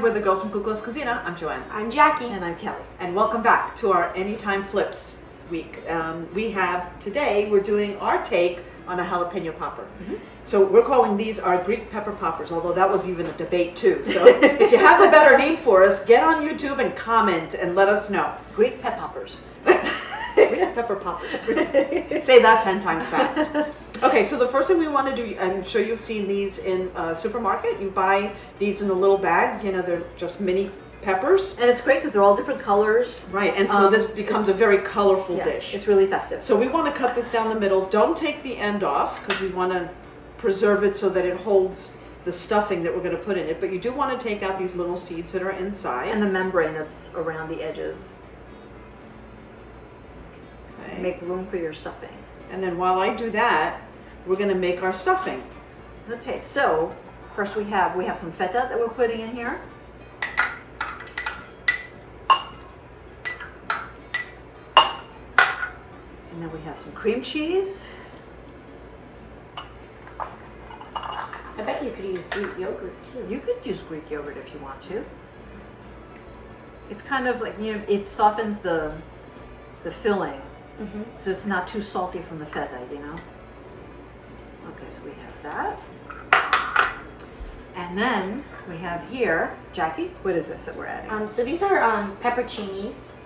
we're the girls from Cuckoo's Cuisina. I'm Joanne. I'm Jackie. And I'm Kelly. And welcome back to our Anytime Flips week. Today, we're doing our take on a jalapeno popper. So we're calling these our Greek pepper poppers, although that was even a debate too. So if you have a better name for us, get on YouTube and comment and let us know. Greek pep poppers. Greek pepper poppers. Say that 10 times fast. Okay, so the first thing we want to do, I'm sure you've seen these in a supermarket. You buy these in a little bag. You know, they're just mini peppers. And it's great because they're all different colors. Right, and so this becomes a very colorful dish. It's really festive. So we want to cut this down the middle. Don't take the end off because we want to preserve it so that it holds the stuffing that we're going to put in it. But you do want to take out these little seeds that are inside. And the membrane that's around the edges. Okay. Make room for your stuffing. And then while I do that, we're going to make our stuffing. Okay, so first we have some feta that we're putting in here. And then we have some cream cheese. I bet you could use Greek yogurt too. You could use Greek yogurt if you want to. It's kind of like, you know, it softens the filling. So it's not too salty from the feta, you know. Okay, so we have that. And then we have here, Jackie, what is this that we're adding? So these are pepperoncinis,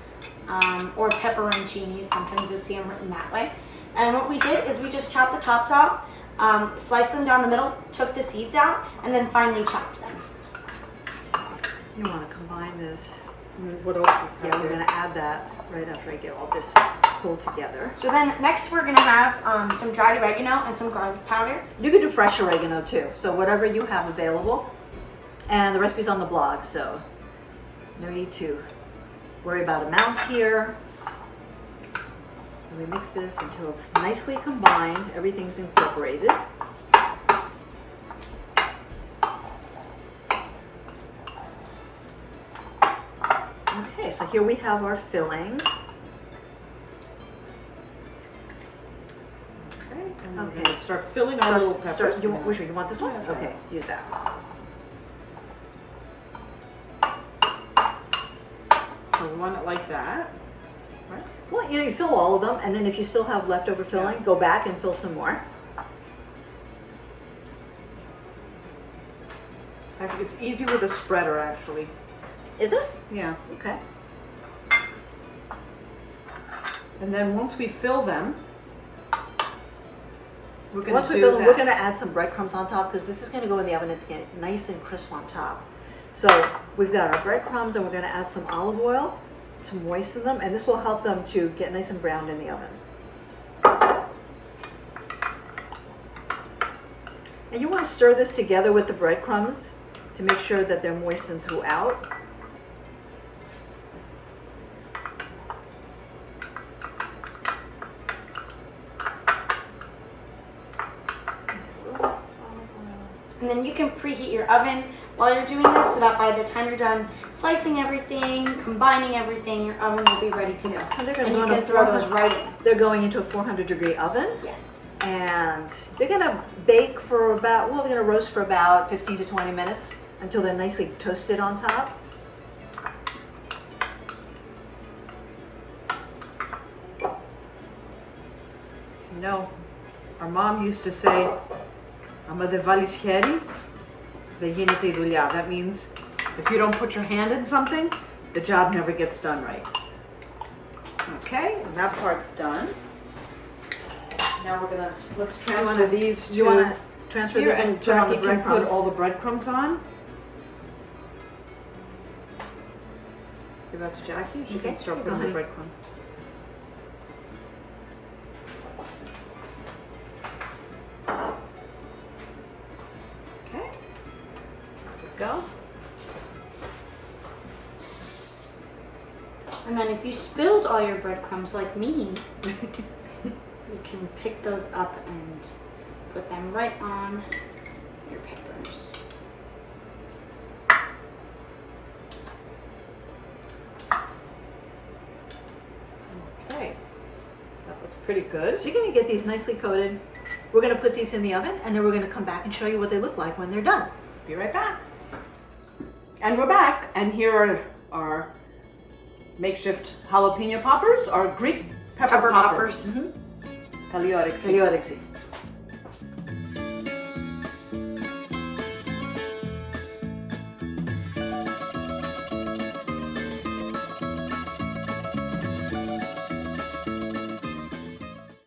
or pepperoncinis. Sometimes you'll see them written that way. And what we did is we just chopped the tops off, sliced them down the middle, took the seeds out, and then finally chopped them. You want to combine this. What else? Yeah, we're going to add that right after I get all this pulled together. So then next we're going to have some dried oregano and some garlic powder. You could do fresh oregano too, so whatever you have available. And the recipe's on the blog, so no need to worry about amounts here. And we mix this until it's nicely combined, everything's incorporated. Okay, so here we have our filling. Okay, start filling our little peppers. Which one? You want this one? Yeah. Okay, use that. So we want it like that, right? Well, you know, you fill all of them, and then if you still have leftover filling, go back and fill some more. I think it's easy with a spreader, actually. Is it? Yeah. Okay. And then once we fill them, we're going Once to we do fill them, that. we're going to add some breadcrumbs on top because this is going to go in the oven. It's getting nice and crisp on top. So we've got our breadcrumbs, and we're going to add some olive oil to moisten them, and this will help them to get nice and browned in the oven. And you want to stir this together with the breadcrumbs to make sure that they're moistened throughout. And then you can preheat your oven while you're doing this so that by the time you're done slicing everything, combining everything, your oven will be ready to go. And they're And going you to can throw those right in. They're going into a 400-degree oven. Yes. And they're going to bake for about, well, they're going to roast for about 15 to 20 minutes until they're nicely toasted on top. You know, our mom used to say, "Άμα δεν βάλεις χέρι, δεν γίνεται η δουλειά." That means if you don't put your hand in something, the job never gets done right. Okay, and that part's done. Now let's transfer these to You want to transfer here, them and and put on the Jackie can put breadcrumbs. all the breadcrumbs on. Give that to Jackie. She can Okay, start go putting the ahead. breadcrumbs. Okay, there we go. And then if you spilled all your breadcrumbs like me, you can pick those up and put them right on your peppers. Okay, that looks pretty good. So you're going to get these nicely coated. We're going to put these in the oven, and then we're going to come back and show you what they look like when they're done. Be right back. And we're back, and here are our makeshift jalapeno poppers, our Greek pepper Pepper poppers. poppers. Kalyoriksi. Kalyoriksi.